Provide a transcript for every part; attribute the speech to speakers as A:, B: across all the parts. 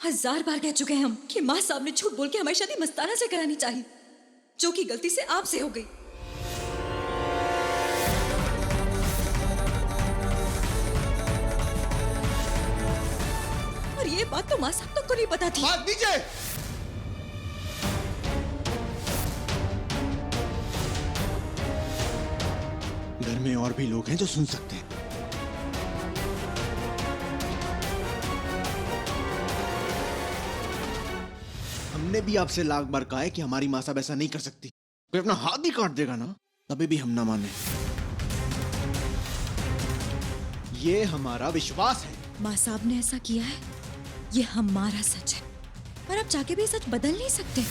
A: 1000 बार कह चुके हैं हम कि माँ साहब ने झूठ बोल के हमारी शादी मस्ताना से करानी चाहिए, जो कि गलती से आपसे हो गई। और ये बात तो माँ साहब तक को नहीं पता थी।
B: बात नीचे। घर में और भी लोग हैं जो सुन सकते हैं। हमने भी आपसे लाख बार कहा है कि हमारी माँ साहब ऐसा नहीं कर सकती। कोई अपना हाथ भी काट देगा ना, तभी भी हम ना माने। ये हमारा विश्वास है।
A: माँ साहब ने ऐसा किया है, ये हमारा सच है, और आप चाहे भी सच बदल नहीं सकते।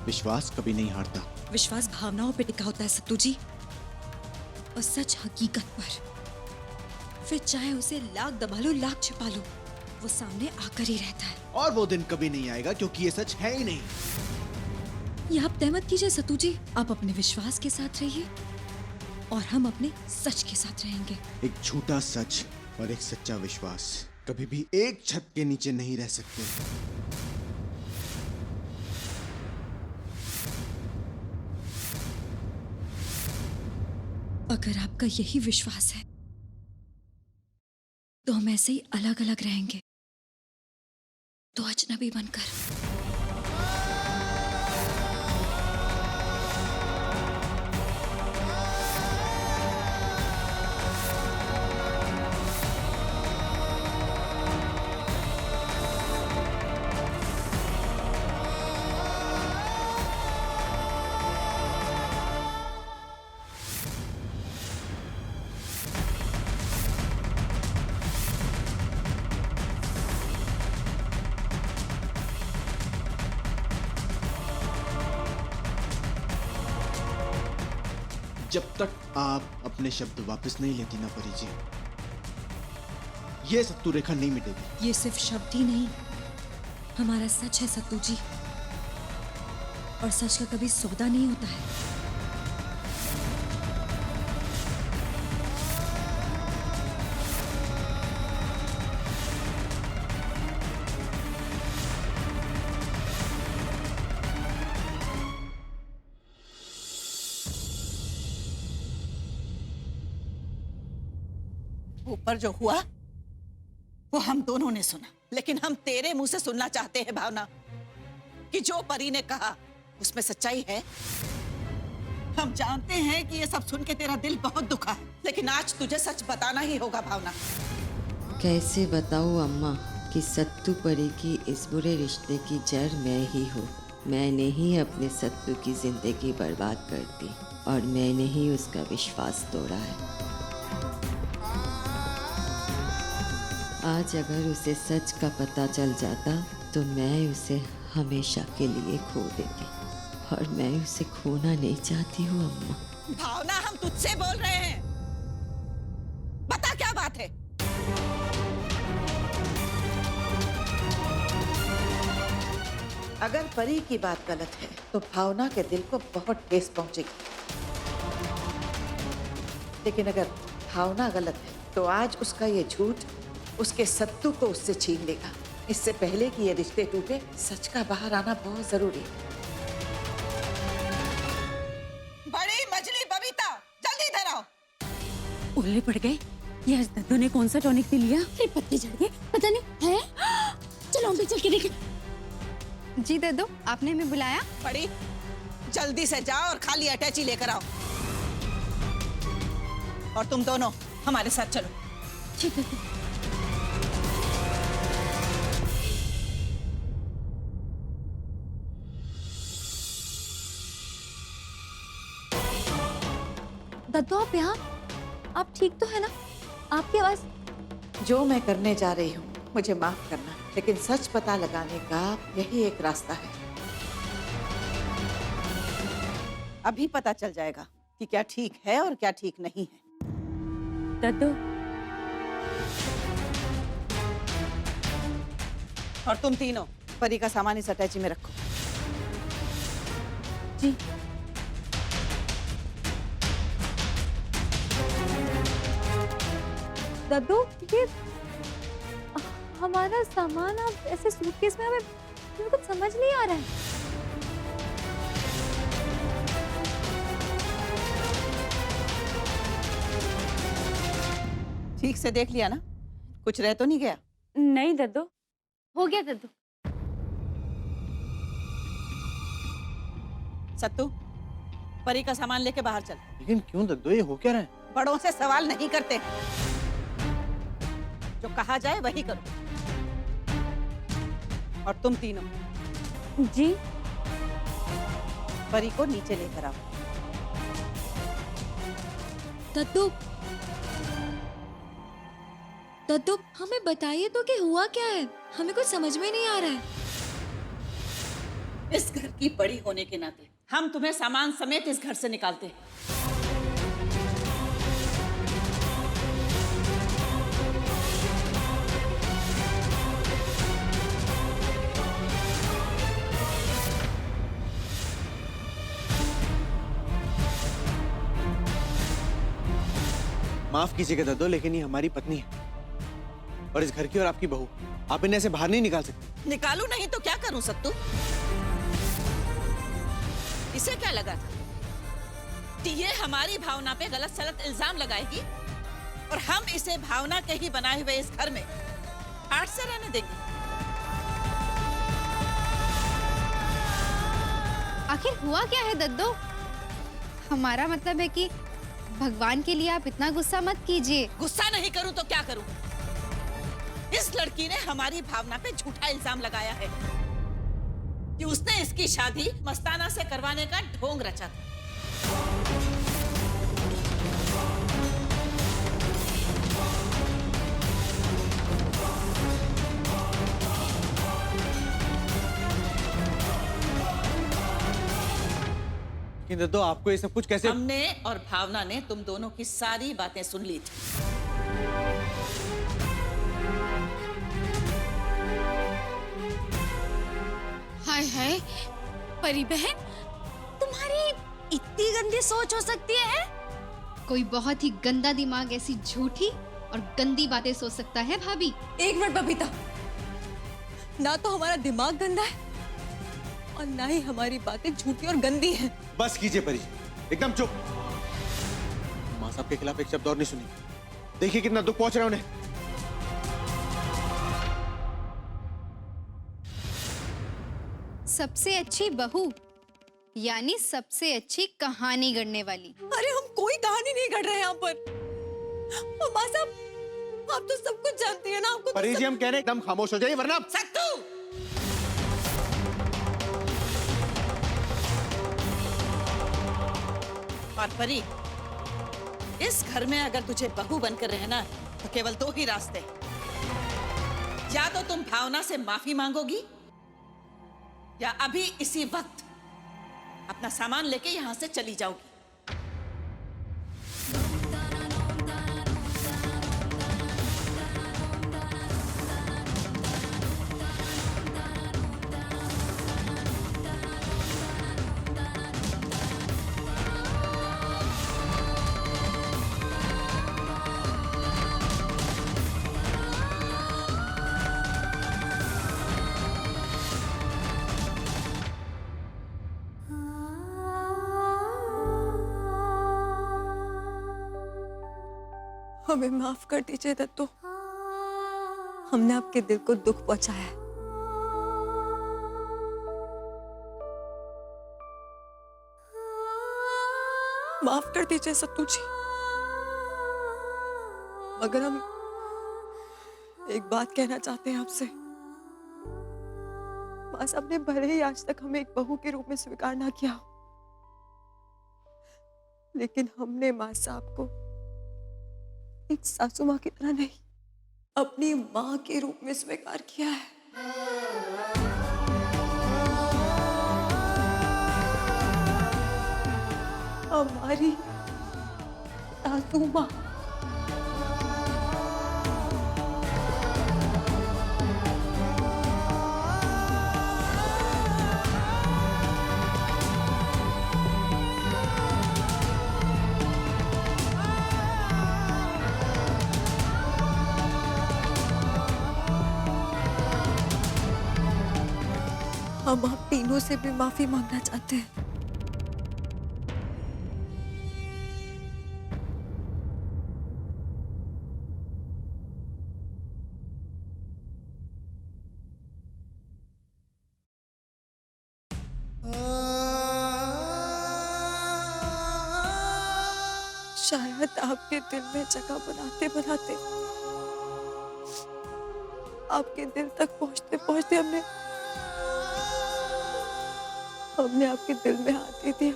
B: विश्वास कभी नहीं हारता।
A: विश्वास भावनाओं पे टिका होता है सत्तू जी, और सच हकीकत पर। फिर चाहे उसे लाख दबा लो, लाख छिपा लो, वो सामने आकर ही रहता है।
B: और वो दिन कभी नहीं आएगा क्योंकि ये सच है ही नहीं।
A: ये आप तय मत कीजिए सत्तू जी, आप अपने विश्वास के साथ रहिए और हम अपने सच के साथ रहेंगे।
B: एक झूठा सच और एक सच्चा विश्वास कभी भी एक छत के नीचे नहीं रह सकते।
A: अगर आपका यही विश्वास है तो हम ऐसे ही अलग अलग रहेंगे, तो अजनबी बनकर।
B: जब तक आप अपने शब्द वापस नहीं लेती ना परी जी, ये सत्तू रेखा नहीं मिटेगी।
A: ये सिर्फ शब्द ही नहीं, हमारा सच है सत्तू जी, और सच का कभी सौदा नहीं होता है।
C: ऊपर जो हुआ वो हम दोनों ने सुना, लेकिन हम तेरे मुंह से सुनना चाहते हैं भावना, कि जो परी ने कहा उसमें सच्चाई है। हम जानते हैं कि ये सब सुन के तेरा दिल बहुत दुखा है, लेकिन आज तुझे सच बताना ही होगा भावना।
D: कैसे बताऊं अम्मा कि सत्तू परी की इस बुरे रिश्ते की जड़ मैं ही हूँ। मैंने ही अपने सत्तू की जिंदगी बर्बाद कर दी और मैंने ही उसका विश्वास तोड़ा है। आज अगर उसे सच का पता चल जाता तो मैं उसे हमेशा के लिए खो देती, और मैं उसे खोना नहीं चाहती हूँ अम्मा।
C: भावना, हम तुझसे बोल रहे हैं, बता क्या बात है। अगर परी की बात गलत है तो भावना के दिल को बहुत ठेस पहुंचेगी, लेकिन अगर भावना गलत है तो आज उसका ये झूठ उसके सत्तू को उससे छीन लेगा। इससे पहले कि ये रिश्ते टूटे, सच का बाहर आना बहुत जरूरी है। बड़ी मछली बबीता, जल्दी इधर आओ।
E: उल्ले पड़ गए, ये आज दद्दू ने कौन सा टॉनिक पी लिया? फिर पत्ते चढ़ गए, पता नहीं है। चलो हम भी चल के देखें।
F: जी दद्दू, आपने हमें बुलाया?
C: बड़ी जल्दी से जाओ और खाली अटैची लेकर आओ, और तुम दोनों हमारे साथ चलो।
E: ठीक है।
F: दद्दू आप यहाँ? आप ठीक तो है ना? आपकी आवाज।
C: जो मैं करने जा रही हूँ मुझे माफ करना, लेकिन सच पता लगाने का यही एक रास्ता है। अभी पता चल जाएगा कि क्या ठीक है और क्या ठीक नहीं है।
E: दद्दू,
C: और तुम तीनों परी का सामान इस अटैची में रखो।
E: जी।
F: दद्दू, ये हमारा सामान आप ऐसे सूटकेस में, हमें कुछ समझ नहीं आ रहा है।
C: ठीक से देख लिया ना, कुछ रह तो नहीं गया?
E: नहीं दद्दू।
F: हो गया दद्दू।
C: सत्तू, परी का सामान लेके बाहर चल।
B: लेकिन क्यों दद्दू, ये हो क्या रहा है?
C: बड़ों से सवाल नहीं करते, जो कहा जाए वही करो। और तुम तीनों
E: जी।
C: परी को नीचे लेकर आओ।
A: दद्दू, दद्दू हमें बताइए तो कि हुआ क्या है, हमें कुछ समझ में नहीं आ रहा है।
C: इस घर की बड़ी होने के नाते हम तुम्हें सामान समेत इस घर से निकालते हैं।
B: माफ कीजिएगा दद्दू, लेकिन ये हमारी पत्नी है और इस घर की और आपकी बहू, आप इन्हें ऐसे बाहर नहीं निकाल सकते।
C: निकालू नहीं तो क्या करूं सत्तू? इसे क्या लगा था कि ये हमारी भावना पे गलत सलत इल्जाम लगाएगी और हम इसे भावना के ही बनाए हुए इस घर में आड़ से रहने देंगे?
F: आखिर हुआ क्या है दद्दू? हमारा मतलब है कि भगवान के लिए आप इतना गुस्सा मत कीजिए।
C: गुस्सा नहीं करूं तो क्या करूं? इस लड़की ने हमारी भावना पे झूठा इल्जाम लगाया है कि उसने इसकी शादी मस्ताना से करवाने का ढोंग रचा था।
B: लेकिन दद्दू, आपको ये सब कुछ कैसे?
C: हमने और भावना ने तुम दोनों की सारी बातें सुन ली थी।
F: हाय हाय, परी बहन, तुम्हारी इतनी गंदी सोच हो सकती है?
G: कोई बहुत ही गंदा दिमाग ऐसी झूठी और गंदी बातें सोच सकता है भाभी?
A: एक मिनट बबीता, ना तो हमारा दिमाग गंदा है और ना ही हमारी बातें झूठी और गंदी हैं।
B: बस कीजिए परी, एकदम चुप। माँ साहब के खिलाफ एक शब्द और नहीं सुनी। देखिए कितना दुख पहुंच रहा है उन्हें।
G: सबसे अच्छी बहू यानी सबसे अच्छी कहानी गढ़ने वाली।
A: अरे हम कोई कहानी नहीं गढ़ रहे हैं यहाँ पर। और माँ साहब, आप तो सब कुछ जानती है ना, आपको तो
B: परी जी, हम कह रहे हैं एकदम खामोश हो जाइए वरना।
C: सत्तू! और परी, इस घर में अगर तुझे बहू बनकर रहना है तो केवल दो ही रास्ते हैं। या तो तुम भावना से माफी मांगोगी या अभी इसी वक्त अपना सामान लेके यहां से चली जाओगी।
A: हमें माफ कर दीजिए दत्तू, हमने आपके दिल को दुख पहुंचाया है। माफ कर दीजिए सत्तू जी, मगर हम एक बात कहना चाहते हैं आपसे। माँ साहब ने भले ही आज तक हमें एक बहू के रूप में स्वीकार ना किया हो, लेकिन हमने माँ साहब को एक सासू माँ की तरह नहीं, अपनी माँ के रूप में स्वीकार किया है। हमारी सासू माँ। हम आप तीनों से भी माफी मांगना चाहते हैं। शायद आपके दिल में जगह बनाते बनाते, आपके दिल तक पहुंचते पहुंचते हमने आपके दिल में हाथ दे दिया।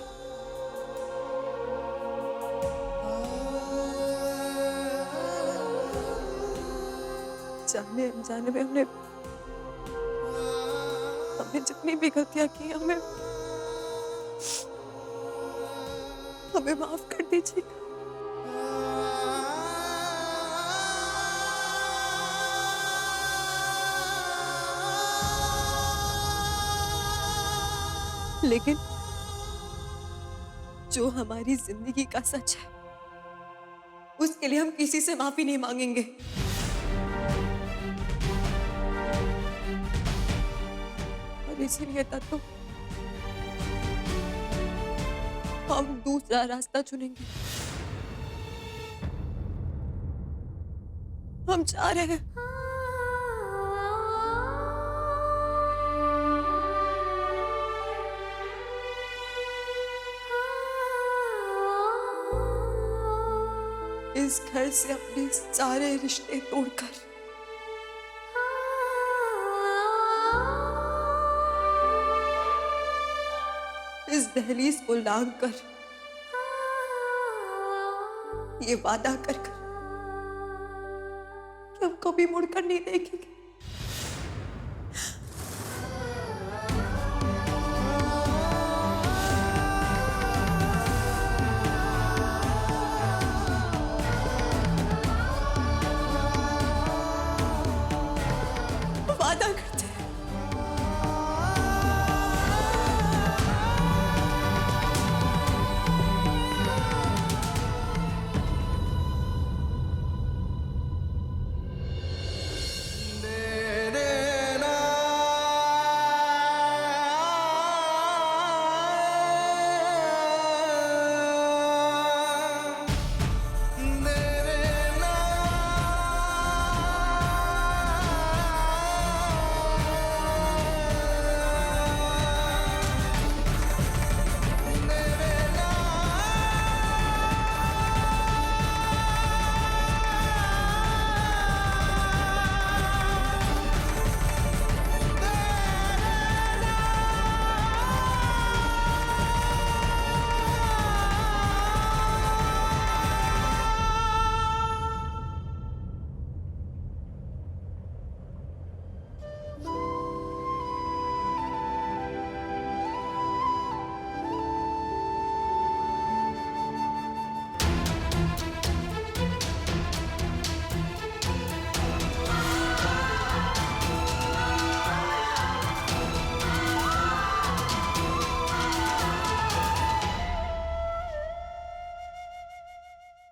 A: जाने अनजाने में हमने जितनी भी गलतियां की हमें माफ कर दीजिएगा। लेकिन जो हमारी जिंदगी का सच है, उसके लिए हम किसी से माफी नहीं मांगेंगे। और इसीलिए तो हम दूसरा रास्ता चुनेंगे। हम जा रहे हैं। इस घर से अपने सारे रिश्ते तोड़कर, इस दहलीज को लांघ कर, ये वादा कर कि हम कभी मुड़कर नहीं देखेंगे। वादा करते हैं।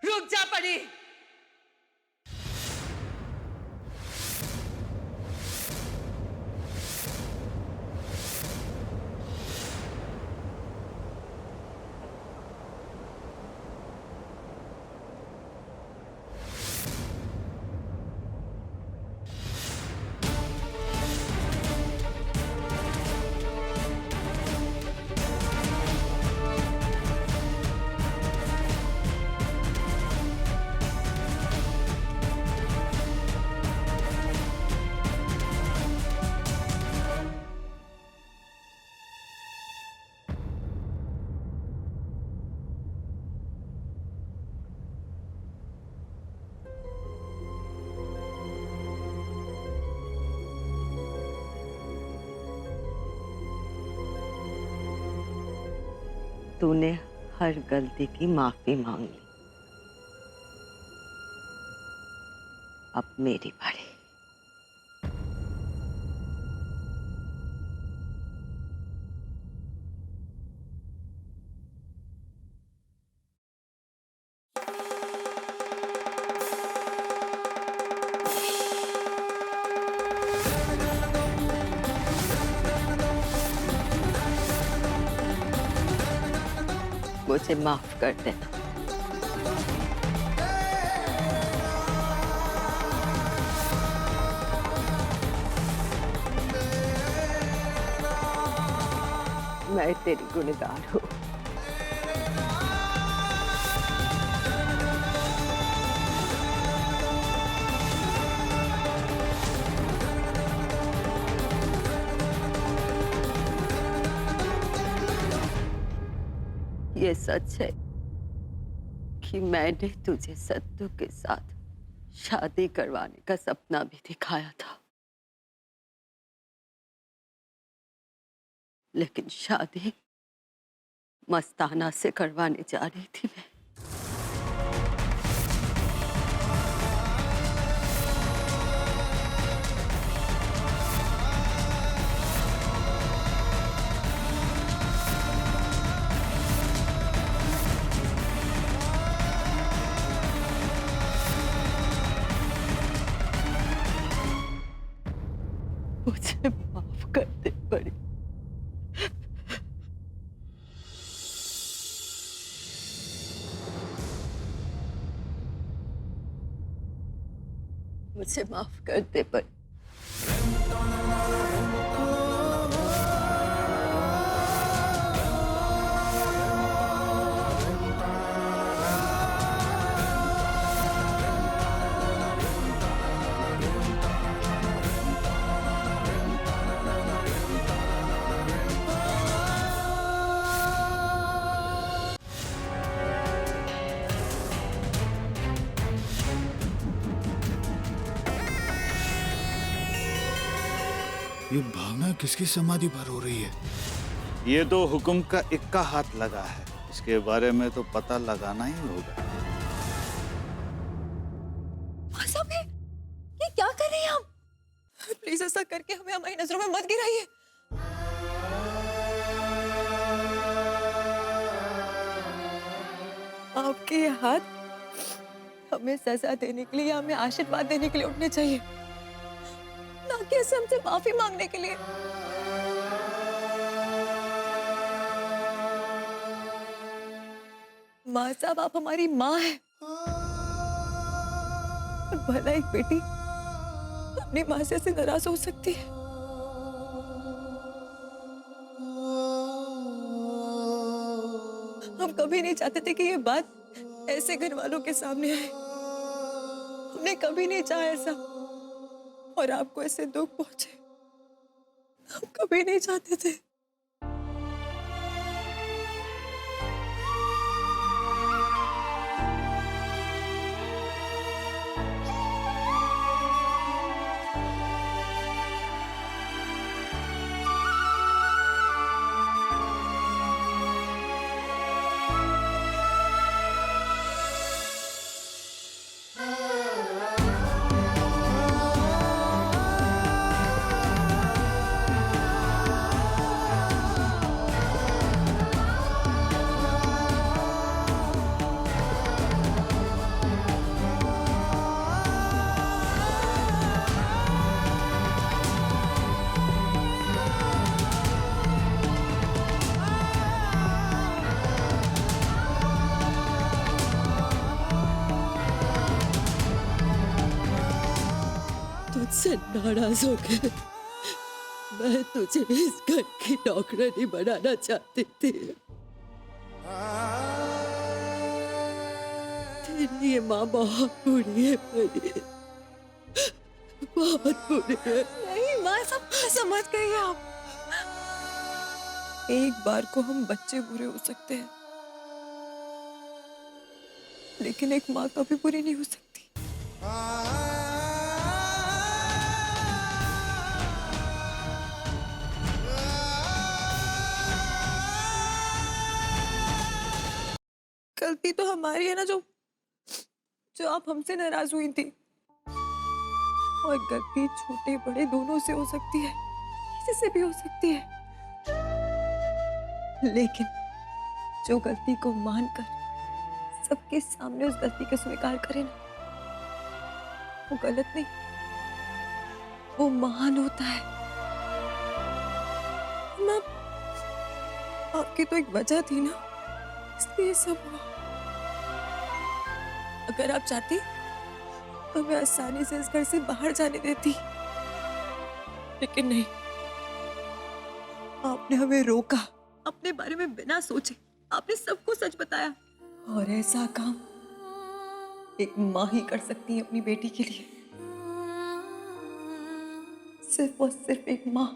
C: रुक जा परी।
D: तूने हर गलती की माफी मांग ली, अब मेरी बारी। मुझे माफ कर देना। मैं तेरी गुनहगार हूँ। ये सच है कि मैंने तुझे सत्तू के साथ शादी करवाने का सपना भी दिखाया था, लेकिन शादी मस्ताना से करवाने जा रही थी मैं। मुझे माफ कर दे बड़ी। मुझे माफ कर दे बड़ी।
H: ये भावना किसकी समाधि पर हो रही है?
I: ये तो हुक्म का इक्का हाथ लगा है, इसके बारे में तो पता लगाना ही होगा।
A: साहब ये क्या कर रहे हैं आप? प्लीज ऐसा करके हमें हमारी नजरों में मत गिराइए। आपके ये हाथ हमें सजा देने के लिए, हमें आशीर्वाद देने के लिए उठने चाहिए, ना कि ऐसे हमसे माफी मांगने के लिए। माँ साहब, आप हमारी माँ हैं। और भला एक बेटी अपनी माँ से ऐसे नाराज हो सकती है? हम कभी नहीं चाहते थे कि ये बात ऐसे घर वालों के सामने आए। हमने कभी नहीं चाहा ऐसा, और आपको ऐसे दुख पहुंचे हम कभी नहीं चाहते थे।
D: तुझसे नाराज हो गए। मैं तुझे इस घर की नौकरानी बनाना चाहती थी। तेरी ये माँ बहुत बुरी है परी, बहुत बुरी है।
A: नहीं माँ, सब समझ गई आप। एक बार को हम बच्चे बुरे हो सकते हैं, लेकिन एक माँ कभी बुरी नहीं हो सकती। गलती तो हमारी है ना, जो आप हमसे नाराज हुई थी। और गलती छोटे बड़े दोनों से हो सकती है, किसी से भी हो सकती है, लेकिन जो गलती को मानकर सबके सामने उस गलती को स्वीकार करे ना, वो गलत नहीं, वो महान होता है। माँ, आपकी तो एक वजह थी ना इसलिए सब हुआ। अगर आप चाहती तो मैं आसानी से इस घर से बाहर जाने देती, लेकिन नहीं। आपने हमें रोका, अपने बारे में बिना सोचे आपने सबको सच बताया। और ऐसा काम एक माँ ही कर सकती है अपनी बेटी के लिए, सिर्फ और सिर्फ एक माँ।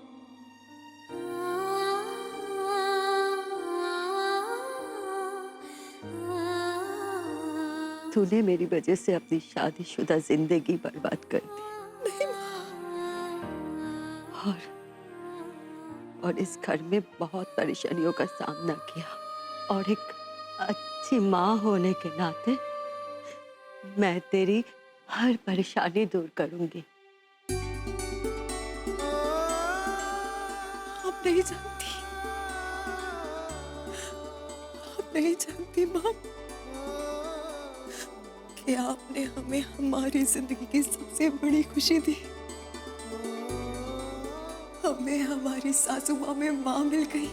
D: तूने मेरी वजह से अपनी शादीशुदा जिंदगी बर्बाद कर दी। और इस घर में बहुत परेशानियों का सामना किया, और एक अच्छी माँ होने के नाते मैं तेरी हर परेशानी दूर करूंगी।
A: आप नहीं जानती, आप नहीं जानती माँ कि आपने हमें हमारी जिंदगी की सबसे बड़ी खुशी दी। हमें हमारी सासू माँ में माँ मिल गई।